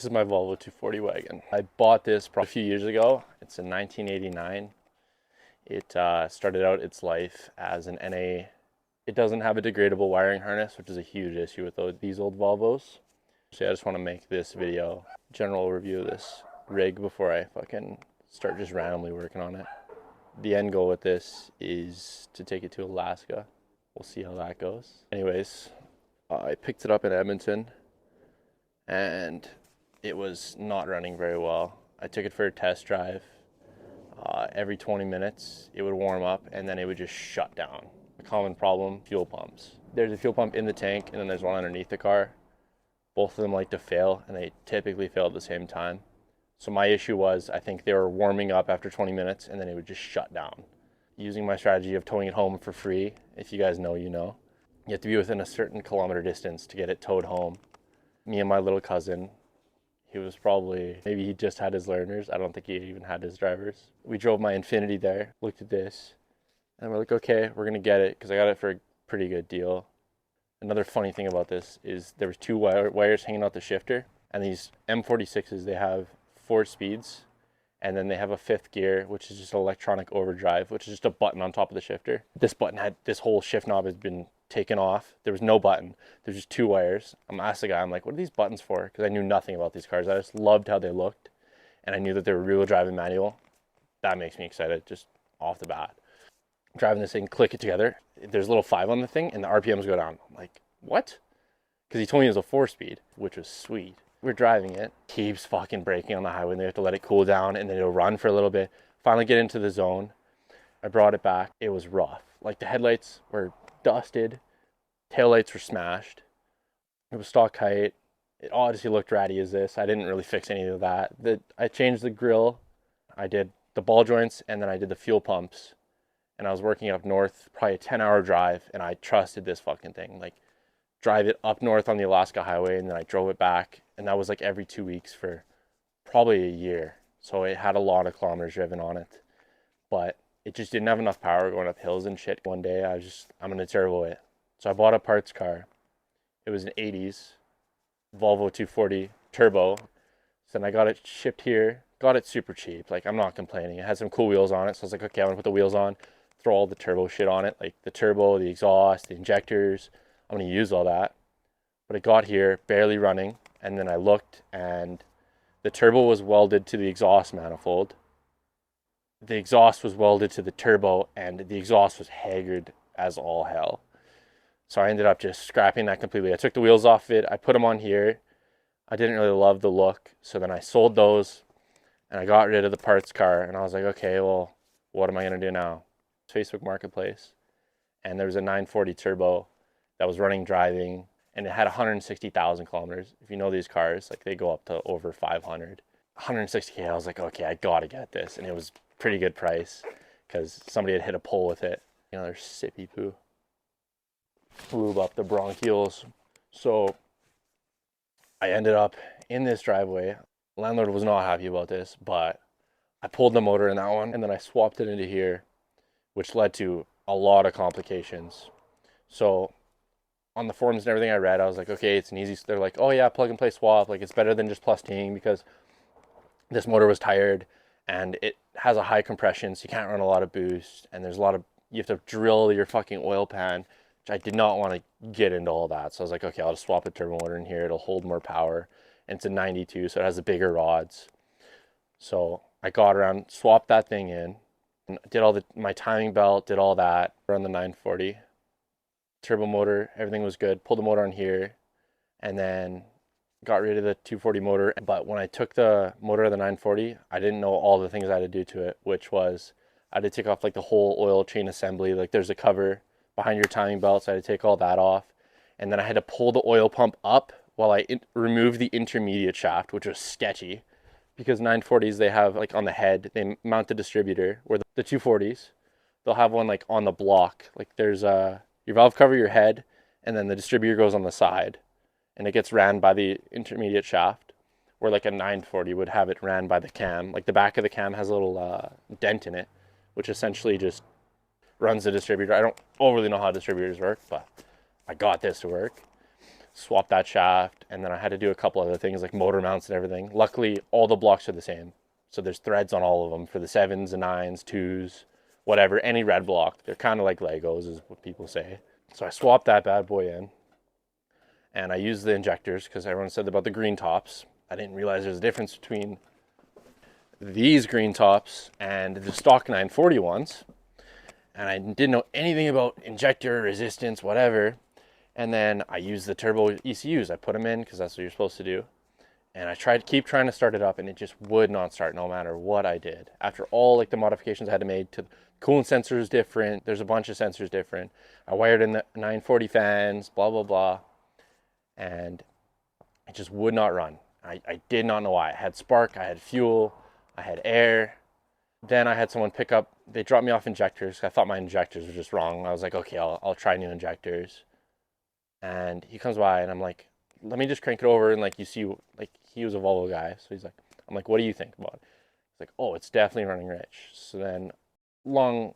This is my Volvo 240 wagon. I bought this probably a few years ago. It's a 1989. It started out its life as an NA. It doesn't have a degradable wiring harness, which is a huge issue with these old Volvos. So I just want to make this video, general overview of this rig before I fucking start just randomly working on it. The end goal with this is to take it to Alaska. We'll see how that goes. Anyways, I picked it up in Edmonton and it was not running very well. I took it for a test drive. Every 20 minutes it would warm up and then it would just shut down. A common problem, fuel pumps. There's a fuel pump in the tank and then there's one underneath the car. Both of them like to fail and they typically fail at the same time. So my issue was, I think they were warming up after 20 minutes and then it would just shut down. Using my strategy of towing it home for free, if you guys know, you know. You have to be within a certain kilometer distance to get it towed home. Me and my little cousin, he was probably, maybe he just had his learners. I don't think he even had his drivers. We drove my Infinity there, looked at this, and we're like, okay, we're gonna get it because I got it for a pretty good deal. Another funny thing about this is there was two wires hanging out the shifter, and these M46s, they have 4 speeds, and then they have a 5th gear, which is just electronic overdrive, which is just a button on top of the shifter. This button had, this whole shift knob has been taken off. There was no button. There's just 2 wires. I'm asked the guy, I'm like, what are these buttons for? Because I knew nothing about these cars. I just loved how they looked, and I knew that they were rear-wheel drive and manual. That makes me excited just off the bat. Driving this thing, click it together. There's a little 5 on the thing, and the RPMs go down. I'm like, what? Because he told me it was a 4-speed, which was sweet. We're driving it, keeps fucking braking on the highway, and they have to let it cool down, and then it'll run for a little bit. Finally get into the zone. I brought it back. It was rough. Like the headlights were dusted, taillights were smashed. It was stock height. It obviously looked ratty as this. I didn't really fix any of that. I changed the grill. I did the ball joints, and then I did the fuel pumps. And I was working up north, probably a 10-hour drive, and I trusted this fucking thing. Like, drive it up north on the Alaska highway, and then I drove it back, and that was like every 2 weeks for probably a year. So it had a lot of kilometers driven on it, but it just didn't have enough power going up hills and shit. One day I'm gonna turbo it. So I bought a parts car. It was an 80s Volvo 240 turbo. So then I got it shipped here, got it super cheap. Like, I'm not complaining. It had some cool wheels on it. So I was like, okay, I'm gonna put the wheels on, throw all the turbo shit on it, like the turbo, the exhaust, the injectors. I'm gonna use all that. But it got here barely running, and then I looked and the turbo was welded to the exhaust manifold. The exhaust was welded to the turbo, and the exhaust was haggard as all hell. So I ended up just scrapping that completely. I took the wheels off it, I put them on here. I didn't really love the look, so then I sold those and I got rid of the parts car, and I was like, okay, well, what am I gonna do now? Facebook Marketplace, and there was a 940 turbo that was running, driving, and it had 160,000 kilometers. If you know these cars, like, they go up to over 500. 160K, I was like, okay, I gotta get this. And it was pretty good price because somebody had hit a pole with it. You know, there's sippy poo. Lube up the bronchioles. So I ended up in this driveway. Landlord was not happy about this, but I pulled the motor in that one and then I swapped it into here, which led to a lot of complications. So on the forums and everything I read, I was like, okay, it's an easy, they're like, oh yeah, plug and play swap. Like, it's better than just plustining because this motor was tired and it has a high compression, so you can't run a lot of boost. And there's a lot of, you have to drill your fucking oil pan, which I did not want to get into all that. So I was like, okay, I'll just swap a turbo motor in here. It'll hold more power. And it's a 92, so it has the bigger rods. So I got around, swapped that thing in, and did all my timing belt, did all that. Run the 940. Turbo motor, everything was good. Pulled the motor on here and then got rid of the 240 motor. But when I took the motor of the 940, I didn't know all the things I had to do to it, which was I had to take off like the whole oil chain assembly. Like, there's a cover behind your timing belt, so I had to take all that off. And then I had to pull the oil pump up while I removed the intermediate shaft, which was sketchy because 940s, they have, like, on the head, they mount the distributor, where the 240s, they'll have one like on the block. Like, there's your valve cover, your head, and then the distributor goes on the side and it gets ran by the intermediate shaft, where like a 940 would have it ran by the cam. Like, the back of the cam has a little dent in it, which essentially just runs the distributor. I don't overly know how distributors work, but I got this to work. swap that shaft, and then I had to do a couple other things like motor mounts and everything. Luckily, all the blocks are the same. So there's threads on all of them for the 7s and 9s, 2s, whatever, any red block. They're kind of like Legos is what people say. So I swapped that bad boy in, and I used the injectors because everyone said about the green tops. I didn't realize there's a difference between these green tops and the stock 940 ones. And I didn't know anything about injector resistance, whatever. And then I used the turbo ECUs. I put them in because that's what you're supposed to do. And I keep trying to start it up, and it just would not start no matter what I did. After all like the modifications I had to make to coolant sensors different, there's a bunch of sensors different. I wired in the 940 fans, blah, blah, blah. And it just would not run. I did not know why. I had spark, I had fuel, I had air. Then I had someone pick up, they dropped me off injectors. I thought my injectors were just wrong. I was like, okay, I'll try new injectors. And he comes by and I'm like, let me just crank it over. And like, you see, like he was a Volvo guy. So he's like, I'm like, what do you think about it? He's like, oh, it's definitely running rich. So then long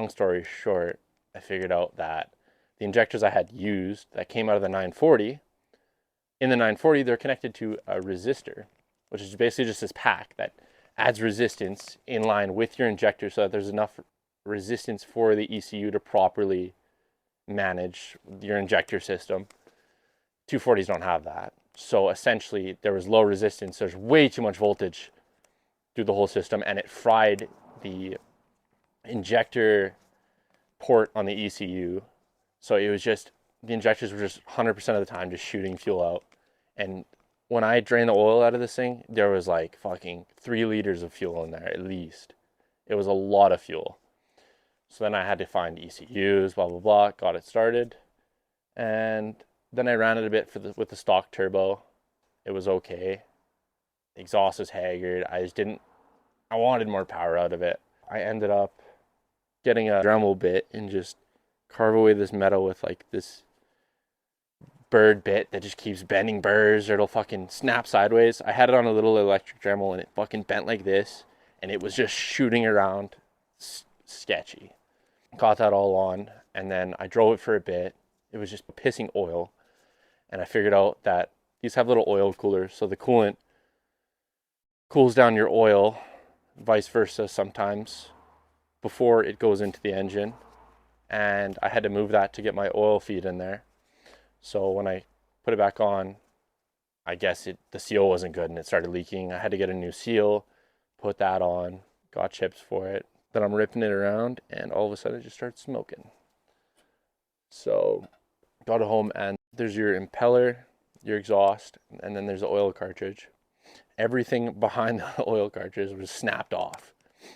story short, I figured out that the injectors I had used that came out of the 940, in the 940, they're connected to a resistor, which is basically just this pack that adds resistance in line with your injector so that there's enough resistance for the ECU to properly manage your injector system. 240s don't have that. So essentially there was low resistance. There's way too much voltage through the whole system, and it fried the injector port on the ECU. So it was just, the injectors were just 100% of the time just shooting fuel out. And when I drained the oil out of this thing, there was like fucking 3 liters of fuel in there at least. It was a lot of fuel. So then I had to find ECUs, blah, blah, blah, got it started. And then I ran it a bit with the stock turbo. It was okay. The exhaust was haggard. I wanted more power out of it. I ended up getting a Dremel bit and just carve away this metal with like this bird bit that just keeps bending burrs, or it'll fucking snap sideways. I had it on a little electric Dremel and it fucking bent like this, and it was just shooting around. Sketchy. Got that all on, and then I drove it for a bit. It was just pissing oil, and I figured out that these have little oil coolers, so the coolant cools down your oil, vice versa sometimes, before it goes into the engine. And I had to move that to get my oil feed in there. So when I put it back on, I guess the seal wasn't good and it started leaking. I had to get a new seal, put that on, got chips for it. Then I'm ripping it around, and all of a sudden it just starts smoking. So got it home, and there's your impeller, your exhaust, and then there's the oil cartridge. Everything behind the oil cartridge was snapped off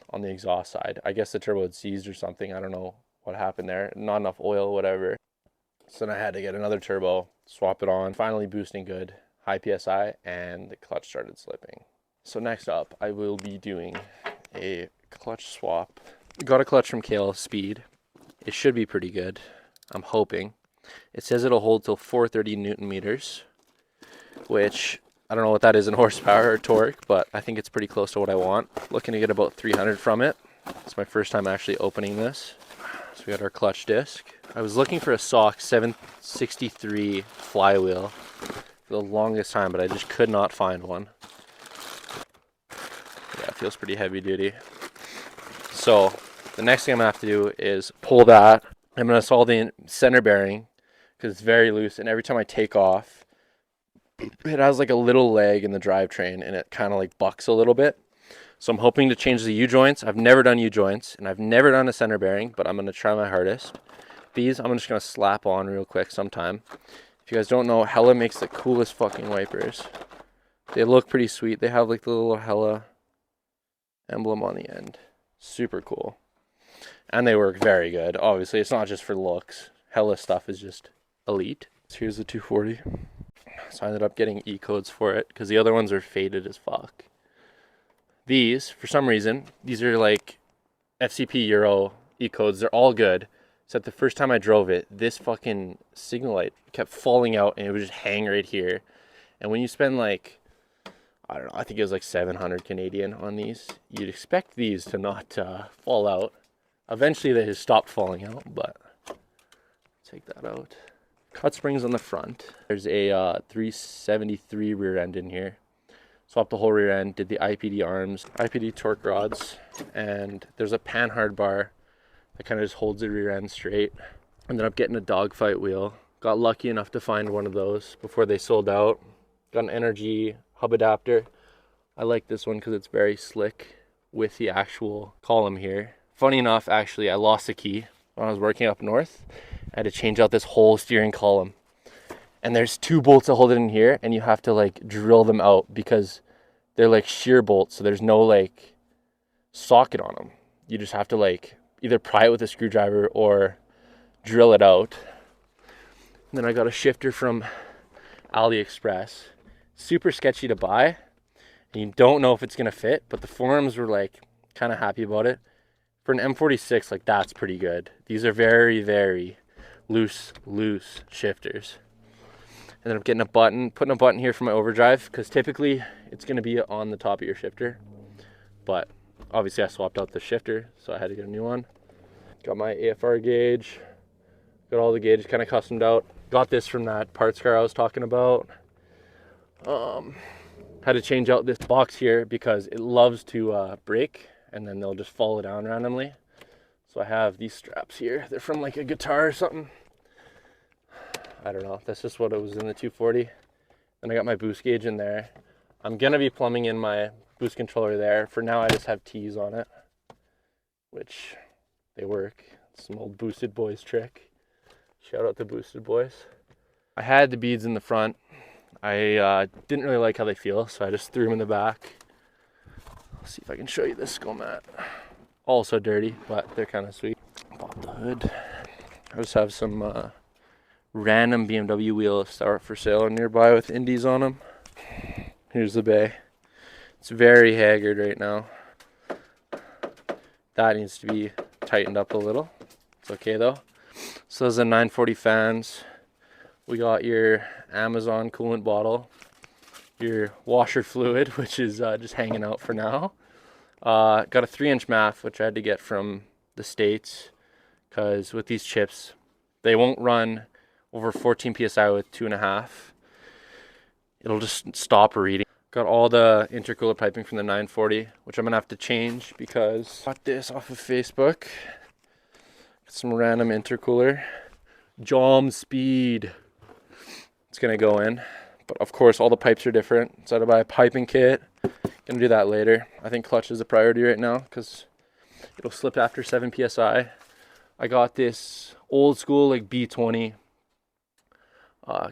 on the exhaust side. I guess the turbo had seized or something. I don't know what happened there. Not enough oil, whatever. So then I had to get another turbo, swap it on, finally boosting good, high PSI, and the clutch started slipping. So next up, I will be doing a clutch swap. Got a clutch from KL Speed. It should be pretty good, I'm hoping. It says it'll hold till 430 Newton meters, which I don't know what that is in horsepower or torque, but I think it's pretty close to what I want. Looking to get about 300 from it. It's my first time actually opening this. So we got our clutch disc. I was looking for a SOC 763 flywheel for the longest time, but I just could not find one. Yeah, it feels pretty heavy duty. So the next thing I'm gonna have to do is pull that. I'm gonna install the center bearing because it's very loose, and every time I take off, it has like a little leg in the drivetrain, and it kind of like bucks a little bit. So I'm hoping to change the U-joints. I've never done U-joints, and I've never done a center bearing, but I'm gonna try my hardest. These I'm just gonna slap on real quick sometime. If you guys don't know, Hella makes the coolest fucking wipers. They look pretty sweet. They have like the little Hella emblem on the end. Super cool. And they work very good. Obviously, it's not just for looks. Hella stuff is just elite. So here's the 240. So I ended up getting E-codes for it because the other ones are faded as fuck. These, for some reason, these are like FCP Euro E-codes. They're all good. Except the first time I drove it, this fucking signal light kept falling out and it would just hang right here. And when you spend like, I don't know, I think it was like 700 Canadian on these, you'd expect these to not fall out. Eventually they just stopped falling out, but take that out. cut springs on the front. There's a 373 rear end in here. Swapped the whole rear end, did the IPD arms, IPD torque rods, and there's a panhard bar that kind of just holds the rear end straight. Ended up getting a dogfight wheel. Got lucky enough to find one of those before they sold out. Got an energy hub adapter. I like this one because it's very slick with the actual column here. Funny enough, actually, I lost a key when I was working up north. I had to change out this whole steering column. And there's 2 bolts that hold it in here, and you have to like drill them out because they're like shear bolts, so there's no like socket on them. You just have to like either pry it with a screwdriver or drill it out. And then I got a shifter from AliExpress. Super sketchy to buy, and you don't know if it's gonna fit, but the forums were like kind of happy about it. For an M46, like that's pretty good. These are very, very loose shifters. Ended up getting a button, putting a button here for my overdrive, because typically it's going to be on the top of your shifter. But obviously I swapped out the shifter, so I had to get a new one. Got my AFR gauge, got all the gauges kind of customed out. Got this from that parts car I was talking about. Had to change out this box here because it loves to break, and then they'll just fall down randomly. So I have these straps here. They're from like a guitar or something. I don't know. That's just what it was in the 240. Then I got my boost gauge in there. I'm going to be plumbing in my boost controller there. For now, I just have T's on it, which they work. It's some old Boosted Boys trick. Shout out to Boosted Boys. I had the beads in the front. I didn't really like how they feel, so I just threw them in the back. Let's see if I can show you this skull mat. Also dirty, but they're kind of sweet. Pop the hood. I just have some random BMW wheels that are for sale nearby with indies on them. Here's the bay. It's very haggard right now. That needs to be tightened up a little. It's okay though. So those are 940 fans. We got your Amazon coolant bottle, your washer fluid, which is just hanging out for now. Got a 3-inch MAF, which I had to get from the States, because with these chips, they won't run over 14 psi with 2.5. It'll just stop reading. Got all the intercooler piping from the 940, which I'm gonna have to change because I got this off of Facebook. Got some random intercooler. Jom speed. It's gonna go in, but of course all the pipes are different. So I had to buy a piping kit. Gonna do that later. I think clutch is a priority right now because it'll slip after 7 psi. I got this old school like B20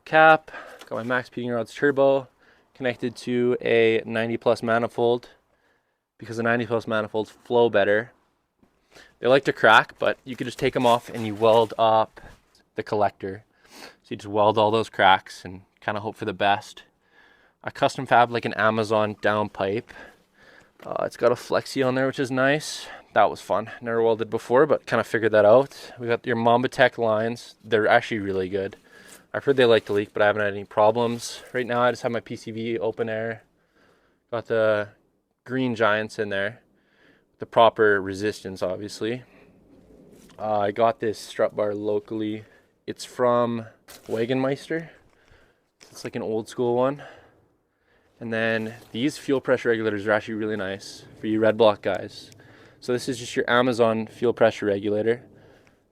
cap. Got my max peating rods turbo connected to a 90 plus manifold because the 90 plus manifolds flow better. They like to crack, but you can just take them off and you weld up the collector. So you just weld all those cracks and kind of hope for the best. I custom fab like an Amazon down pipe. It's got a flexi on there, which is nice. That was fun. Never welded before, but kind of figured that out. We got your Mamba Tech lines. They're actually really good. I've heard they like to leak, but I haven't had any problems. Right now, I just have my PCV open air. Got the green Giants in there. The proper resistance, obviously. I got this strut bar locally. It's from Wagonmeister. It's like an old school one. And then these fuel pressure regulators are actually really nice for you red block guys. So this is just your Amazon fuel pressure regulator.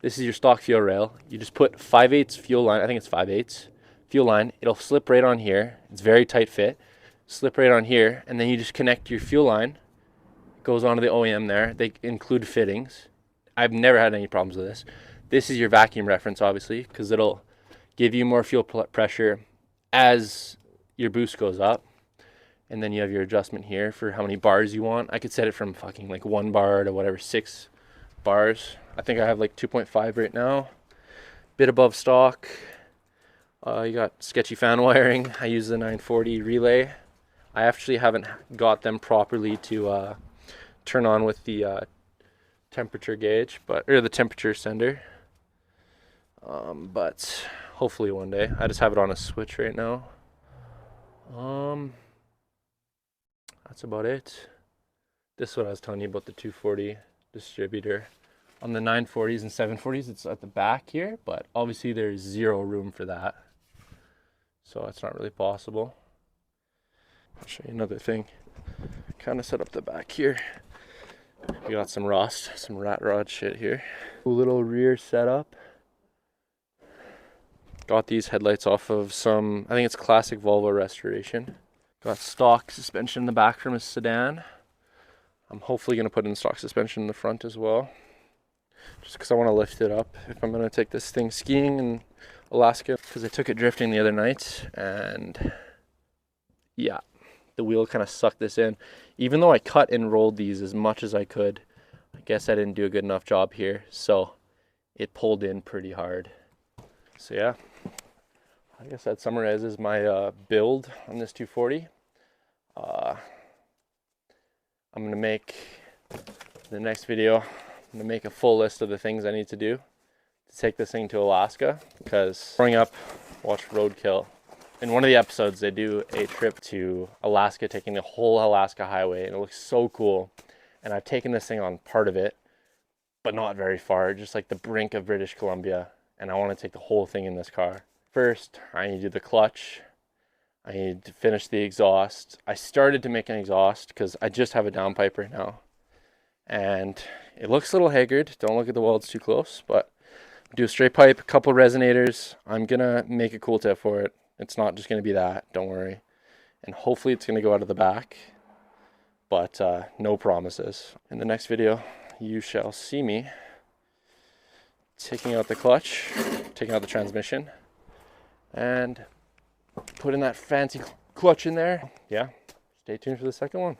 This is your stock fuel rail. You just put 5/8 fuel line. I think it's 5/8 fuel line. It'll slip right on here. It's very tight fit. Slip right on here, and then you just connect your fuel line. It goes onto the OEM there. They include fittings. I've never had any problems with this. This is your vacuum reference, obviously, because it'll give you more fuel pressure as your boost goes up. And then you have your adjustment here for how many bars you want. I could set it from fucking like 1 bar to whatever, 6 bars. I think I have like 2.5 right now. Bit above stock. You got sketchy fan wiring. I use the 940 relay. I actually haven't got them properly to turn on with the temperature gauge, or the temperature sender. But hopefully one day. I just have it on a switch right now. That's about it. This is what I was telling you about the 240 distributor. On the 940s and 740s, it's at the back here, but obviously there's zero room for that. So it's not really possible. I'll show you another thing. Kind of set up the back here. We got some rust, some rat rod shit here. A little rear setup. Got these headlights off of some, I think it's classic Volvo restoration. Got stock suspension in the back from a sedan. I'm hopefully going to put in stock suspension in the front as well, just because I want to lift it up if I'm going to take this thing skiing in Alaska, because I took it drifting the other night and yeah, the wheel kind of sucked this in. Even though I cut and rolled these as much as I could, I guess I didn't do a good enough job here, so it pulled in pretty hard. So yeah, I guess that summarizes my build on this 240. I'm going to make the next video, I'm going to make a full list of the things I need to do to take this thing to Alaska, because growing up, watch Roadkill. In one of the episodes, they do a trip to Alaska, taking the whole Alaska highway, and it looks so cool. And I've taken this thing on part of it, but not very far, just like the brink of British Columbia. And I want to take the whole thing in this car. First, I need to do the clutch. I need to finish the exhaust. I started to make an exhaust because I just have a downpipe right now. And it looks a little haggard. Don't look at the welds too close, but do a straight pipe, a couple resonators. I'm going to make a cool tip for it. It's not just going to be that, don't worry. And hopefully it's going to go out of the back, but no promises. In the next video, you shall see me taking out the clutch, taking out the transmission, and putting that fancy clutch in there. Yeah, stay tuned for the second one.